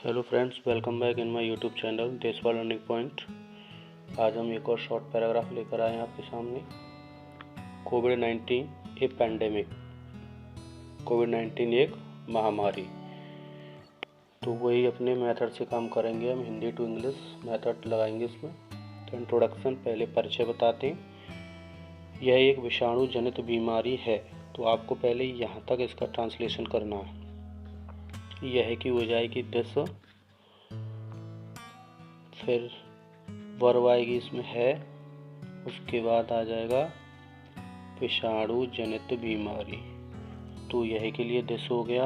Hello friends, welcome back in my YouTube channel Deshpal learning point. आज हम एक और शॉर्ट पैराग्राफ लेकर आए हैं आपके सामने। कोविड-19 ए पैंडेमिक। कोविड-19 एक महामारी। तो वही अपने मेथड से काम करेंगे हम, हिंदी टू इंग्लिश मेथड लगाएंगे इसमें। तो इंट्रोडक्शन, पहले परिचय बताते हैं। यह एक विषाणु जनित बीमारी है, तो आपको पहले यहाँ तक इसका ट्रांसलेशन करना है। यह की हो जाएगी दिस, फिर वर्ब आएगी इसमें है, उसके बाद आ जाएगा विषाणु जनित बीमारी। तो यह के लिए दिस हो गया,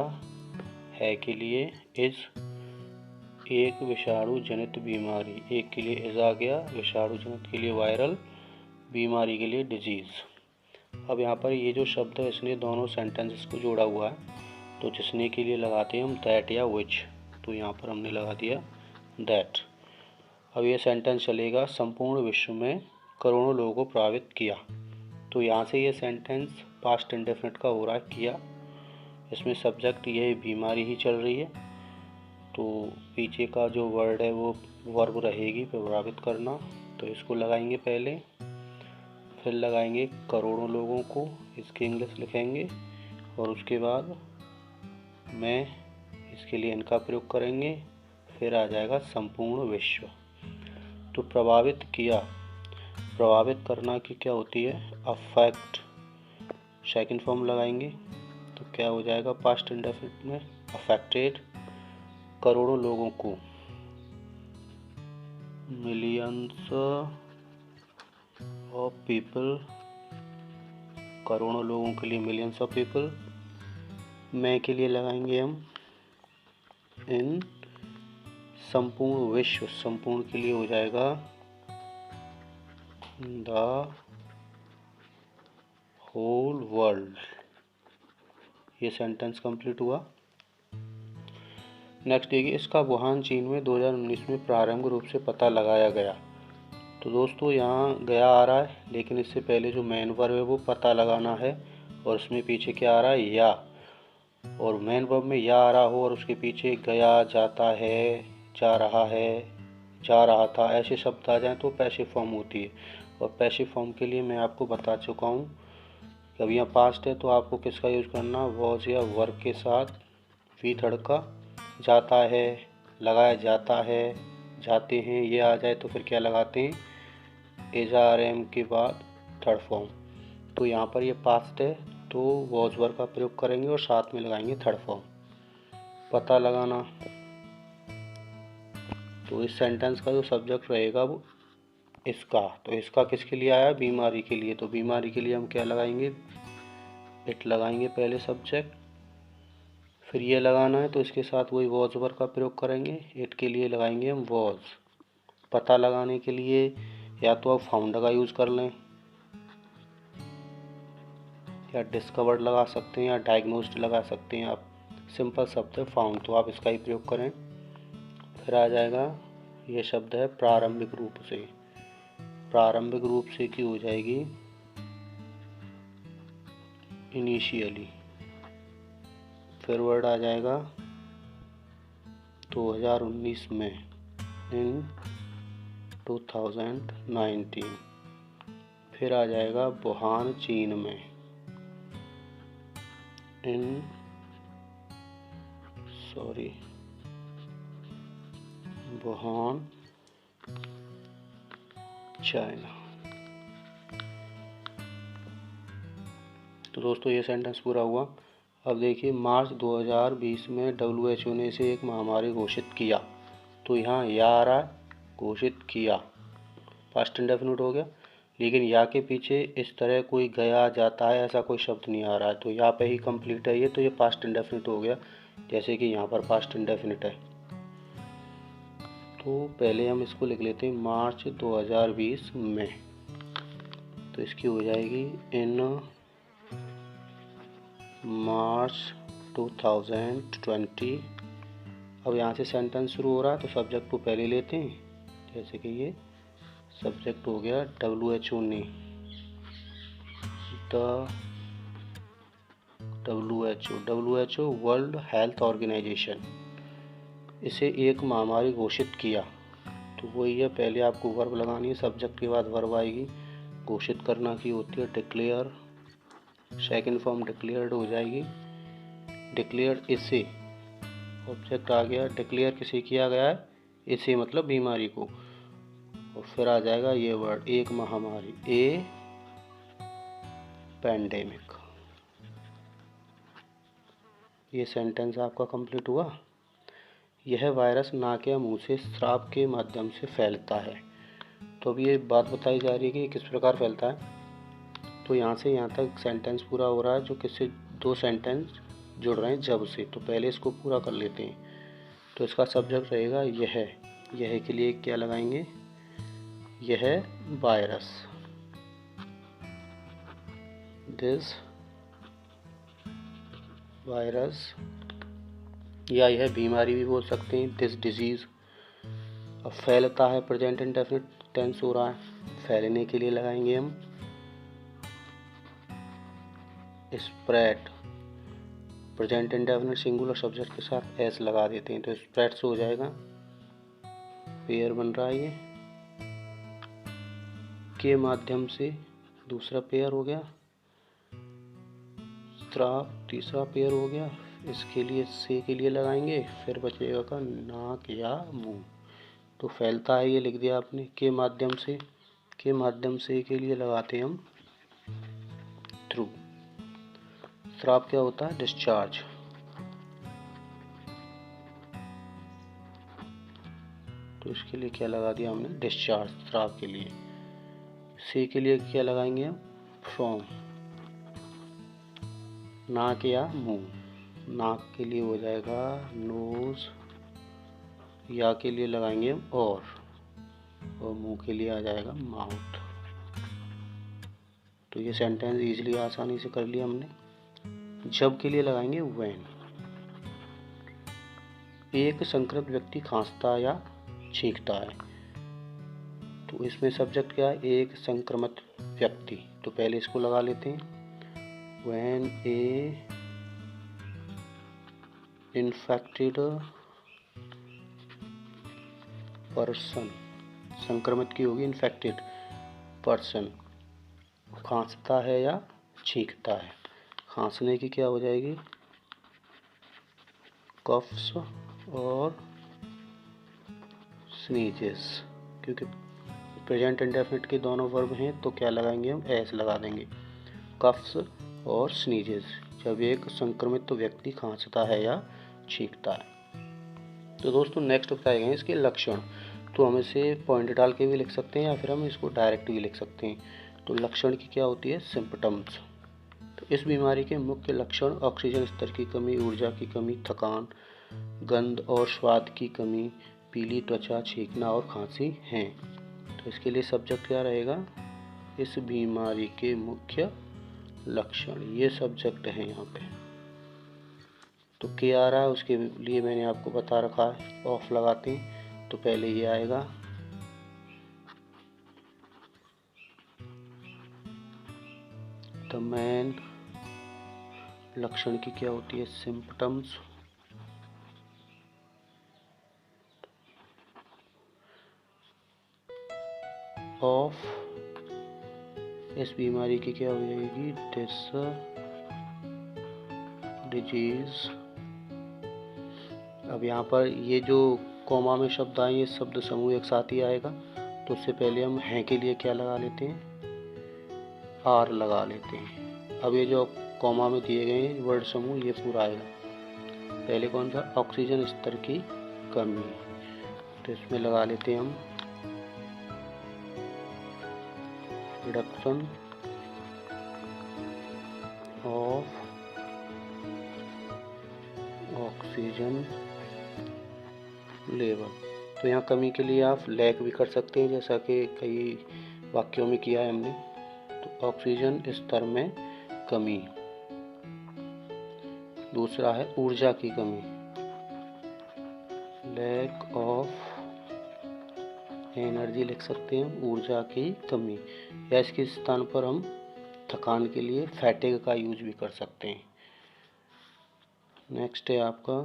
है के लिए इज, एक विषाणु जनित बीमारी, एक के लिए इज आ गया, विषाणु जनित के लिए वायरल, बीमारी के लिए डिजीज। अब यहाँ पर ये जो शब्द है इसने दोनों सेंटेंसेस को जोड़ा हुआ है, तो जिसने के लिए लगाते हैं हम दैट या विच। तो यहाँ पर हमने लगा दिया दैट। अब ये सेंटेंस चलेगा, संपूर्ण विश्व में करोड़ों लोगों को प्रभावित किया। तो यहाँ से ये सेंटेंस पास्ट इंडेफिनिट का हो रहा है, किया। इसमें सब्जेक्ट ये बीमारी ही चल रही है, तो पीछे का जो वर्ड है वो वर्ब रहेगी, प्रभावित करना। तो इसको लगाएंगे पहले, फिर लगाएंगे करोड़ों लोगों को, इसके इंग्लिश लिखेंगे, और उसके बाद मैं इसके लिए इनका प्रयोग करेंगे, फिर आ जाएगा संपूर्ण विश्व। तो प्रभावित किया, प्रभावित करना की क्या होती है, अफेक्ट। सेकंड फॉर्म लगाएंगे तो क्या हो जाएगा पास्ट इंडेफिनिट में, अफेक्टेड। करोड़ों लोगों को, मिलियंस ऑफ पीपल, करोड़ों लोगों के लिए मिलियंस ऑफ पीपल। मैं के लिए लगाएंगे हम इन, संपूर्ण विश्व, संपूर्ण के लिए हो जाएगा द होल वर्ल्ड। ये सेंटेंस कंप्लीट हुआ। नेक्स्ट देखिए, इसका वुहान चीन में 2019 में प्रारंभिक रूप से पता लगाया गया। तो दोस्तों यहाँ गया आ रहा है, लेकिन इससे पहले जो मेन वर्ब है वो पता लगाना है, और उसमें पीछे क्या आ रहा है, या। और मेन वर्ब में या आ रहा हो और उसके पीछे गया, जाता है, जा रहा है, जा रहा था, ऐसे शब्द आ जाएं तो पैसिव फॉर्म होती है। और पैसिव फॉर्म के लिए मैं आपको बता चुका हूँ कि अब यहाँ पास्ट है तो आपको किसका यूज करना, वॉज या वर्ब के साथ वी थर्ड का। जाता है, लगाया जाता है, जाते हैं, ये आ जाए तो फिर क्या लगाते हैं, एज आर एम के बाद थर्ड फॉर्म। तो यहाँ पर ये पास्ट है तो वॉज वर्ब का प्रयोग करेंगे और साथ में लगाएंगे थर्ड फॉर्म। पता लगाना, तो इस सेंटेंस का जो सब्जेक्ट रहेगा वो इसका, तो इसका किसके लिए आया, बीमारी के लिए। तो बीमारी के लिए हम क्या लगाएंगे, इट लगाएंगे पहले सब्जेक्ट, फिर ये लगाना है तो इसके साथ वही वॉज वर्ब का प्रयोग करेंगे। इट के लिए लगाएंगे हम वॉज। पता लगाने के लिए या तो आप फाउंड का यूज़ कर लें, या डिस्कवर्ड लगा सकते हैं, या डायग्नोस्ड लगा सकते हैं आप। सिंपल शब्द है फाउंड, तो आप इसका ही प्रयोग करें। फिर आ जाएगा ये शब्द है प्रारंभिक रूप से। प्रारंभिक रूप से की हो जाएगी इनिशियली। फिर वर्ड आ जाएगा 2019 में, इन 2019। फिर आ जाएगा वुहान चीन में, इन वुहान चाइना। तो दोस्तों ये सेंटेंस पूरा हुआ। अब देखिए, मार्च 2020 में WHO ने इसे एक महामारी घोषित किया। तो यहाँ या आ रहा है, घोषित किया, पास्ट इंडेफिनिट हो गया, लेकिन या के पीछे इस तरह कोई गया, जाता है, ऐसा कोई शब्द नहीं आ रहा है, तो यहाँ पे ही कंप्लीट है ये, तो ये पास्ट इंडेफिनिट हो गया, जैसे कि यहाँ पर पास्ट इंडेफिनिट है। तो पहले हम इसको लिख लेते हैं मार्च 2020 में, तो इसकी हो जाएगी इन मार्च 2020। अब यहाँ से सेंटेंस शुरू हो रहा है तो सब्जेक्ट को पहले लेते हैं, जैसे कि ये सब्जेक्ट हो गया WHO ने, the WHO world health organisation. इसे एक महामारी घोषित किया। तो वही है, पहले आपको वर्ब लगानी है, सब्जेक्ट के बाद वर्ब आएगी। घोषित करना की होती है डिक्लेयर, सेकंड फॉर्म डिक्लेयर्ड हो जाएगी। डिक्लेयर इसे, ऑब्जेक्ट आ गया, डिक्लेयर किसे किया गया है, इसे मतलब बीमारी को, और फिर आ जाएगा ये वर्ड एक महामारी, ए पैंडेमिक। ये सेंटेंस आपका कंप्लीट हुआ। यह वायरस नाक या मुंह से श्राप के माध्यम से फैलता है। तो अब ये बात बताई जा रही है कि ये किस प्रकार फैलता है। तो यहाँ से यहाँ तक सेंटेंस पूरा हो रहा है, जो किससे, दो सेंटेंस जुड़ रहे हैं जब से। तो पहले इसको पूरा कर लेते हैं। तो इसका सब्जेक्ट रहेगा यह, यह के लिए क्या लगाएंगे, यह वायरस, दिस वायरस, या यह बीमारी भी बोल सकते हैं, दिस डिजीज। अब फैलता है, प्रेजेंट इंडेफिनिट टेंस हो रहा है, फैलने के लिए लगाएंगे हम spread, present indefinite singular subject के साथ एस लगा देते हैं, तो स्प्रेड से हो जाएगा। पेयर बन रहा है ये, के माध्यम से दूसरा पेयर हो गया, श्राप तीसरा पेयर हो गया। इसके लिए से के लिए लगाएंगे, फिर बचेगा का नाक या मुंह। तो फैलता है ये लिख दिया आपने, के माध्यम से, के माध्यम से के लिए लगाते हैं हम थ्रू। श्राप क्या होता है, डिस्चार्ज। तो इसके लिए क्या लगा दिया हमने, डिस्चार्ज श्राप के लिए। से के लिए क्या लगाएंगे हम, फ्रॉम, नाक या मुंह। नाक के लिए हो जाएगा नोज, या के लिए लगाएंगे हम और मुंह के लिए आ जाएगा माउथ। तो ये सेंटेंस इजीली आसानी से कर लिया हमने। जब के लिए लगाएंगे व्हेन। एक संक्रमित व्यक्ति खांसता या छींकता है। तो इसमें सब्जेक्ट क्या है, एक संक्रमित व्यक्ति। तो पहले इसको लगा लेते हैं, व्हेन ए इन्फेक्टेड पर्सन, संक्रमित की होगी इन्फेक्टेड पर्सन, खांसता है या छींकता है। खांसने की क्या हो जाएगी, कफ्स और स्नीजेस। क्योंकि प्रेजेंट इंडेफिनिट के दोनों वर्ब हैं, तो क्या लगाएंगे हम, एस लगा देंगे, कफ्स और स्नीजेस, जब एक संक्रमित व्यक्ति खांसता है या छींकता है। तो दोस्तों नेक्स्ट बताए गए इसके लक्षण। तो हम इसे पॉइंट डाल के भी लिख सकते हैं, या फिर हम इसको डायरेक्ट भी लिख सकते हैं। तो लक्षण की क्या होती है, सिम्पटम्स। तो इस बीमारी के मुख्य लक्षण ऑक्सीजन स्तर की कमी, ऊर्जा की कमी, थकान, गंध और स्वाद की कमी, पीली त्वचा, छींकना और खांसी हैं। तो इसके लिए सब्जेक्ट क्या रहेगा, इस बीमारी के मुख्य लक्षण। ये सब्जेक्ट है यहाँ पे। तो क्या आ रहा है उसके लिए मैंने आपको बता रखा है, ऑफ लगाते हैं। तो पहले ये आएगा, द मेन लक्षण की क्या होती है, सिम्पटम्स ऑफ, इस बीमारी की क्या हो जाएगी, दिस डिजीज। अब यहाँ पर ये जो कॉमा में शब्द आए, ये शब्द समूह एक साथ ही आएगा। तो उससे पहले हम हैं के लिए क्या लगा लेते हैं, आर लगा लेते हैं। अब ये जो कॉमा में दिए गए हैं वर्ड समूह, ये पूरा आएगा। पहले कौन सा, ऑक्सीजन स्तर की कमी। तो इसमें लगा लेते हैं हम रिडक्शन ऑफ ऑक्सीजन लेवल। तो यहाँ कमी के लिए आप लैक भी कर सकते हैं, जैसा कि कई वाक्यों में किया है हमने। तो ऑक्सीजन स्तर में कमी। दूसरा है ऊर्जा की कमी, लैक ऑफ एनर्जी लिख सकते हैं, ऊर्जा की कमी। या इसके स्थान पर हम थकान के लिए फैटिग का यूज भी कर सकते हैं। नेक्स्ट है आपका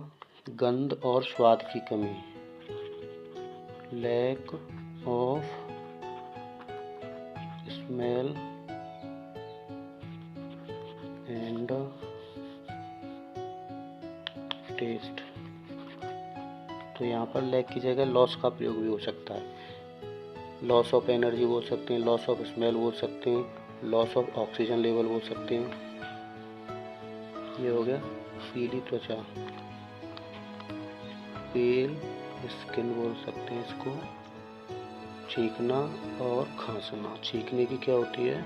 गंध और स्वाद की कमी, lack of smell and taste. तो यहाँ पर लैक की जगह लॉस का प्रयोग भी हो सकता है। लॉस ऑफ एनर्जी बोल सकते हैं, लॉस ऑफ स्मेल बोल सकते हैं, लॉस ऑफ ऑक्सीजन लेवल बोल सकते हैं। ये हो गया पीली त्वचा, पेल स्किन बोल सकते हैं इसको। छींकना और खांसना, छींकने की क्या होती है,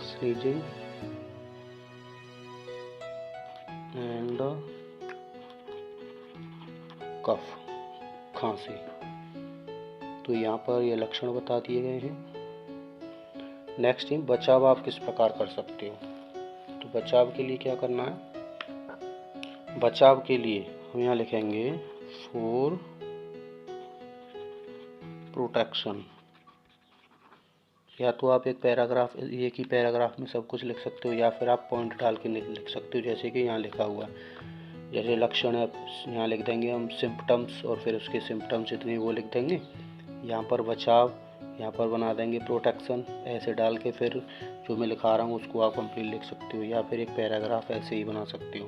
स्नीजिंग एंड कफ, खांसी। तो यहाँ पर ये लक्षण बता दिए गए हैं। नेक्स्ट है बचाव आप किस प्रकार कर सकते हो। तो बचाव के लिए क्या करना है, बचाव के लिए हम यहाँ लिखेंगे फॉर प्रोटेक्शन। या तो आप एक पैराग्राफ, एक ही पैराग्राफ में सब कुछ लिख सकते हो, या फिर आप पॉइंट डाल के लिख सकते हो, जैसे कि यहाँ लिखा हुआ है। जैसे लक्षण है यहाँ लिख देंगे हम सिम्पटम्स, और फिर उसके सिम्पटम्स जितने वो लिख देंगे। यहाँ पर बचाव, यहाँ पर बना देंगे प्रोटेक्शन, ऐसे डाल के फिर जो मैं लिखा रहा हूँ उसको आप कंप्लीट लिख सकते हो, या फिर एक पैराग्राफ ऐसे ही बना सकते हो।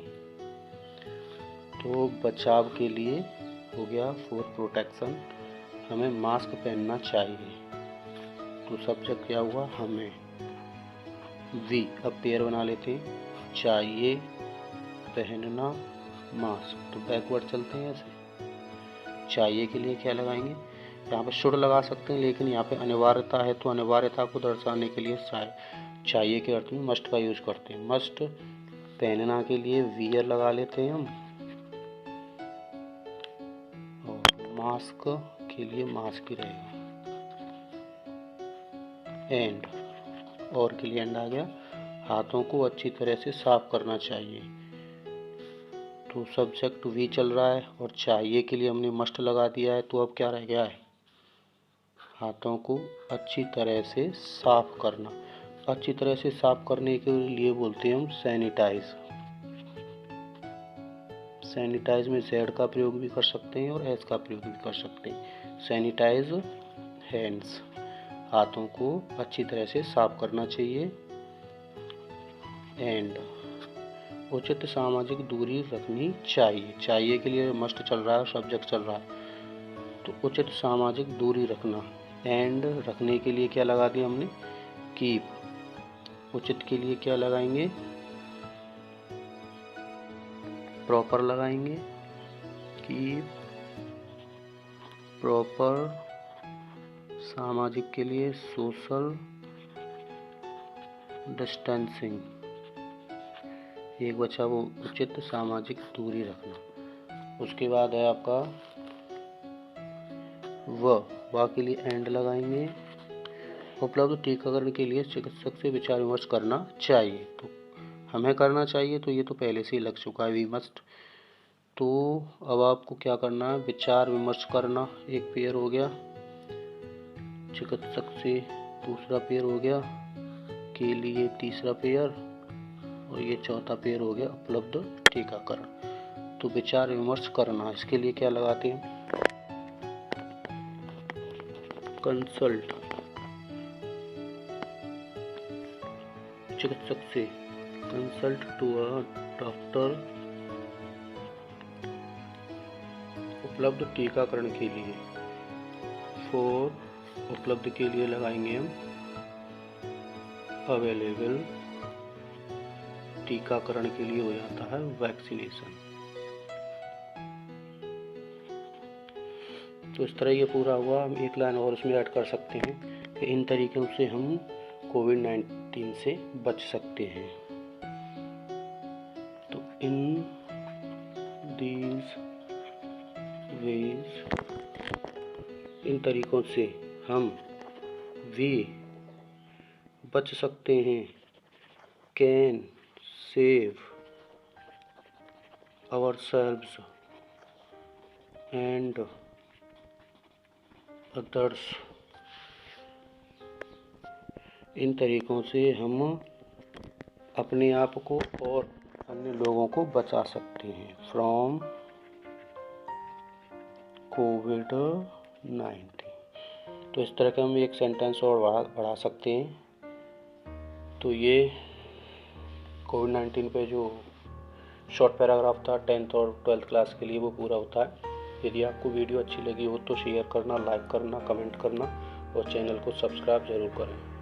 तो बचाव के लिए हो गया फॉर प्रोटेक्शन, हमें मास्क पहनना चाहिए। तो सब्जेक्ट क्या हुआ, हमें। वी, अब पेयर बना लेते हैं, चाहिए, पहनना, मास्क। तो बैकवर्ड चलते हैं ऐसे। चाहिए के लिए क्या लगाएंगे, यहाँ पे शुड लगा सकते हैं, लेकिन यहाँ पे अनिवार्यता है तो अनिवार्यता को दर्शाने के लिए चाहिए के अर्थ में मस्ट का यूज करते हैं। मस्ट। पहनना के लिए वियर लगा लेते हैं हम, और मास्क के लिए मास्क ही रहेगा। एंड, और के लिए एंड आ गया, हाथों को अच्छी तरह से साफ करना चाहिए। तो सब्जेक्ट वी चल रहा है और चाहिए के लिए हमने मस्ट लगा दिया है, तो अब क्या रह गया है, हाथों को अच्छी तरह से साफ करना। अच्छी तरह से साफ करने के लिए बोलते हैं हम सैनिटाइज। सैनिटाइज में जेड का प्रयोग भी कर सकते हैं और एस का प्रयोग भी कर सकते हैं। सैनिटाइज हैंड्स, हाथों को अच्छी तरह से साफ करना चाहिए। एंड, उचित सामाजिक दूरी रखनी चाहिए। चाहिए के लिए मस्ट चल रहा है, सब्जेक्ट चल रहा है, तो उचित सामाजिक दूरी रखना। एंड, रखने के लिए क्या लगा दिया हमने, कीप। उचित के लिए क्या लगाएंगे, प्रॉपर लगाएंगे, कीप प्रॉपर। सामाजिक के लिए सोशल डिस्टेंसिंग, एक बचा वो उचित सामाजिक दूरी रखना। उसके बाद है आपका व के लिए एंड लगाएंगे। उपलब्ध टीकाकरण के लिए चिकित्सक से विचार विमर्श करना चाहिए। तो हमें करना चाहिए, तो ये तो पहले से ही लग चुका है, वी मस्ट। तो अब आपको क्या करना है, विचार विमर्श करना। एक पेयर हो गया, चिकित्सक से दूसरा पेयर हो गया, के लिए तीसरा पेयर, और ये चौथा पेयर हो गया उपलब्ध टीकाकरण। तो विचार विमर्श करना, इसके लिए क्या लगाते हैं, कंसल्ट, चिकित्सक से, कंसल्ट टू अ डॉक्टर। उपलब्ध टीकाकरण के लिए, फॉर उपलब्ध के लिए लगाएंगे हम अवेलेबल। टीकाकरण के लिए हो जाता है वैक्सीनेशन। तो इस तरह ये पूरा हुआ। हम एक लाइन और उसमें ऐड कर सकते हैं कि इन तरीकों से हम कोविड-19 से बच सकते हैं। तो इन दीज वेज, इन तरीकों से हम वी बच सकते हैं, can save ourselves and others। इन तरीकों से हम अपने आप को और अन्य लोगों को बचा सकते हैं। देते हैं फ्रॉम कोविड-19। तो इस तरह का हम एक सेंटेंस और बढ़ा सकते हैं। तो ये कोविड-19 पे जो शॉर्ट पैराग्राफ था 10th और 12th क्लास के लिए वो पूरा होता है। यदि आपको वीडियो अच्छी लगी हो तो शेयर करना, लाइक करना, कमेंट करना और चैनल को सब्सक्राइब ज़रूर करें।